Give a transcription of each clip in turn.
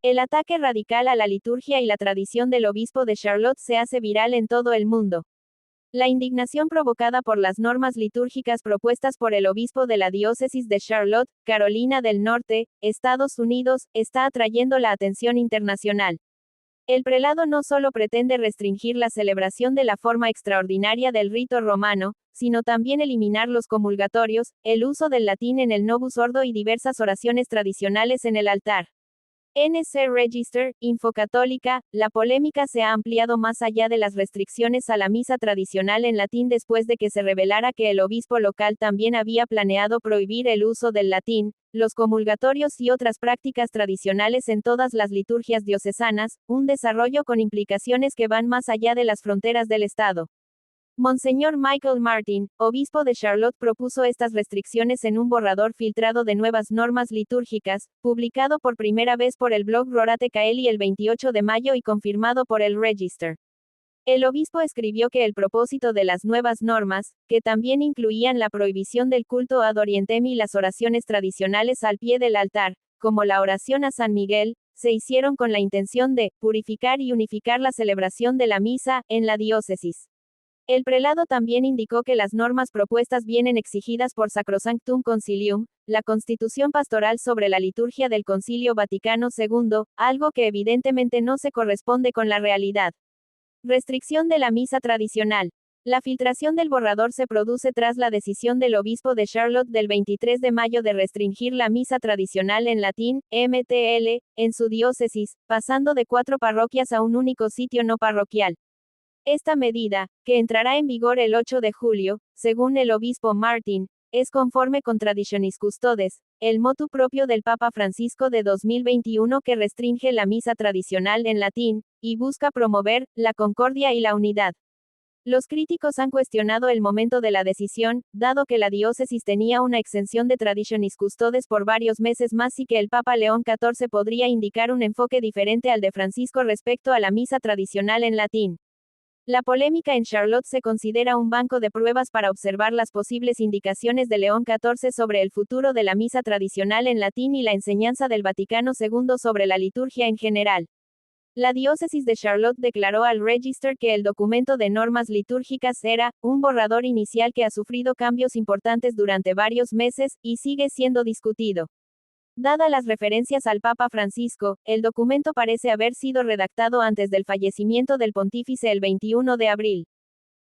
El ataque radical a la liturgia y la tradición del obispo de Charlotte se hace viral en todo el mundo. La indignación provocada por las normas litúrgicas propuestas por el obispo de la diócesis de Charlotte, Carolina del Norte, Estados Unidos, está atrayendo la atención internacional. El prelado no solo pretende restringir la celebración de la forma extraordinaria del rito romano, sino también eliminar los comulgatorios, el uso del latín en el Novus Ordo y diversas oraciones tradicionales en el altar. NC Register, Infocatólica, la polémica se ha ampliado más allá de las restricciones a la misa tradicional en latín después de que se revelara que el obispo local también había planeado prohibir el uso del latín, los comulgatorios y otras prácticas tradicionales en todas las liturgias diocesanas, un desarrollo con implicaciones que van más allá de las fronteras del Estado. Monseñor Michael Martin, obispo de Charlotte, propuso estas restricciones en un borrador filtrado de nuevas normas litúrgicas, publicado por primera vez por el blog Rorate Caeli el 28 de mayo y confirmado por el Register. El obispo escribió que el propósito de las nuevas normas, que también incluían la prohibición del culto ad orientem y las oraciones tradicionales al pie del altar, como la oración a San Miguel, se hicieron con la intención de purificar y unificar la celebración de la misa en la diócesis. El prelado también indicó que las normas propuestas vienen exigidas por Sacrosanctum Concilium, la constitución pastoral sobre la liturgia del Concilio Vaticano II, algo que evidentemente no se corresponde con la realidad. Restricción de la misa tradicional. La filtración del borrador se produce tras la decisión del obispo de Charlotte del 23 de mayo de restringir la misa tradicional en latín, MTL, en su diócesis, pasando de 4 parroquias a un único sitio no parroquial. Esta medida, que entrará en vigor el 8 de julio, según el obispo Martin, es conforme con Traditionis Custodes, el motu propio del Papa Francisco de 2021 que restringe la misa tradicional en latín, y busca promover la concordia y la unidad. Los críticos han cuestionado el momento de la decisión, dado que la diócesis tenía una exención de Traditionis Custodes por varios meses más y que el Papa León XIV podría indicar un enfoque diferente al de Francisco respecto a la misa tradicional en latín. La polémica en Charlotte se considera un banco de pruebas para observar las posibles indicaciones de León XIV sobre el futuro de la misa tradicional en latín y la enseñanza del Vaticano II sobre la liturgia en general. La diócesis de Charlotte declaró al Register que el documento de normas litúrgicas era un borrador inicial que ha sufrido cambios importantes durante varios meses y sigue siendo discutido. Dadas las referencias al Papa Francisco, el documento parece haber sido redactado antes del fallecimiento del pontífice el 21 de abril.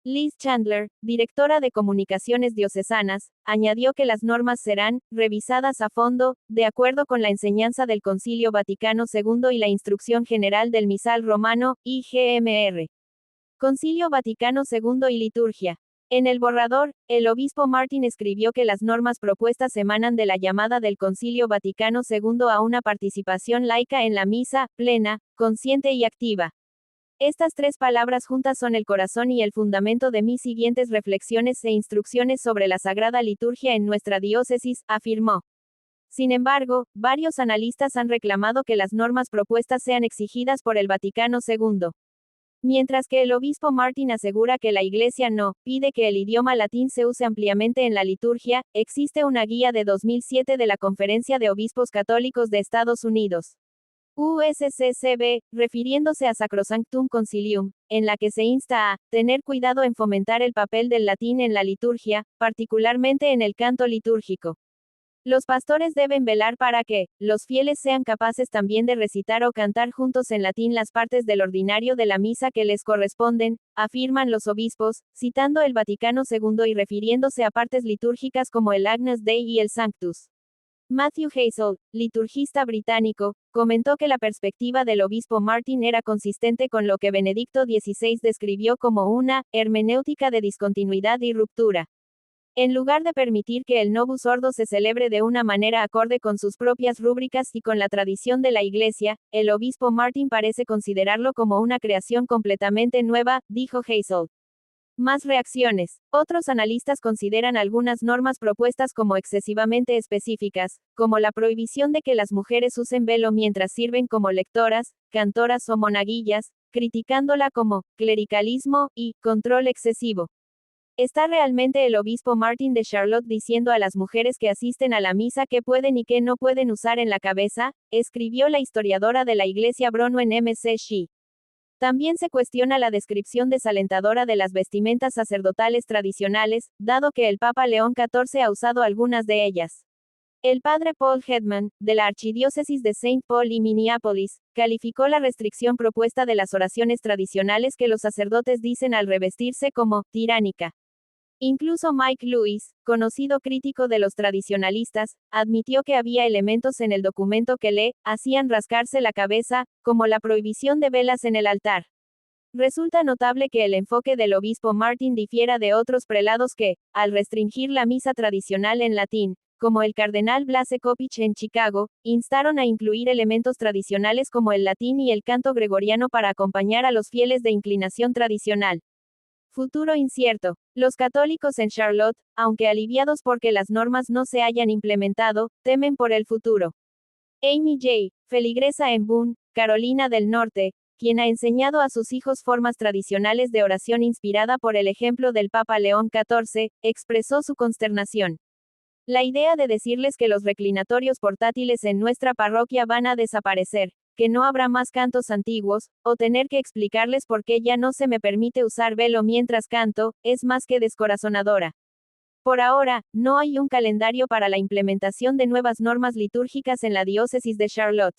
Liz Chandler, directora de Comunicaciones Diocesanas, añadió que las normas serán revisadas a fondo, de acuerdo con la enseñanza del Concilio Vaticano II y la Instrucción General del Misal Romano, IGMR. Concilio Vaticano II y Liturgia. En el borrador, el obispo Martin escribió que las normas propuestas emanan de la llamada del Concilio Vaticano II a una participación laica en la misa, plena, consciente y activa. Estas 3 palabras juntas son el corazón y el fundamento de mis siguientes reflexiones e instrucciones sobre la Sagrada Liturgia en nuestra diócesis, afirmó. Sin embargo, varios analistas han reclamado que las normas propuestas sean exigidas por el Vaticano II. Mientras que el obispo Martin asegura que la Iglesia no pide que el idioma latín se use ampliamente en la liturgia, existe una guía de 2007 de la Conferencia de Obispos Católicos de Estados Unidos. USCCB, refiriéndose a Sacrosanctum Concilium, en la que se insta a tener cuidado en fomentar el papel del latín en la liturgia, particularmente en el canto litúrgico. Los pastores deben velar para que los fieles sean capaces también de recitar o cantar juntos en latín las partes del ordinario de la misa que les corresponden, afirman los obispos, citando el Vaticano II y refiriéndose a partes litúrgicas como el Agnus Dei y el Sanctus. Matthew Hazel, liturgista británico, comentó que la perspectiva del obispo Martin era consistente con lo que Benedicto XVI describió como una hermenéutica de discontinuidad y ruptura. En lugar de permitir que el Novus Ordo se celebre de una manera acorde con sus propias rúbricas y con la tradición de la Iglesia, el obispo Martin parece considerarlo como una creación completamente nueva, dijo Hazel. Más reacciones. Otros analistas consideran algunas normas propuestas como excesivamente específicas, como la prohibición de que las mujeres usen velo mientras sirven como lectoras, cantoras o monaguillas, criticándola como clericalismo y control excesivo. ¿Está realmente el obispo Martin de Charlotte diciendo a las mujeres que asisten a la misa qué pueden y qué no pueden usar en la cabeza? Escribió la historiadora de la Iglesia Bronwyn M.C. Shee. También se cuestiona la descripción desalentadora de las vestimentas sacerdotales tradicionales, dado que el Papa León XIV ha usado algunas de ellas. El padre Paul Hedman, de la Archidiócesis de Saint Paul y Minneapolis, calificó la restricción propuesta de las oraciones tradicionales que los sacerdotes dicen al revestirse como tiránica. Incluso Mike Lewis, conocido crítico de los tradicionalistas, admitió que había elementos en el documento que le hacían rascarse la cabeza, como la prohibición de velas en el altar. Resulta notable que el enfoque del obispo Martin difiera de otros prelados que, al restringir la misa tradicional en latín, como el cardenal Blase Kopich en Chicago, instaron a incluir elementos tradicionales como el latín y el canto gregoriano para acompañar a los fieles de inclinación tradicional. Futuro incierto. Los católicos en Charlotte, aunque aliviados porque las normas no se hayan implementado, temen por el futuro. Amy J., feligresa en Boone, Carolina del Norte, quien ha enseñado a sus hijos formas tradicionales de oración inspirada por el ejemplo del Papa León XIV, expresó su consternación. La idea de decirles que los reclinatorios portátiles en nuestra parroquia van a desaparecer, que no habrá más cantos antiguos, o tener que explicarles por qué ya no se me permite usar velo mientras canto, es más que descorazonadora. Por ahora, no hay un calendario para la implementación de nuevas normas litúrgicas en la diócesis de Charlotte.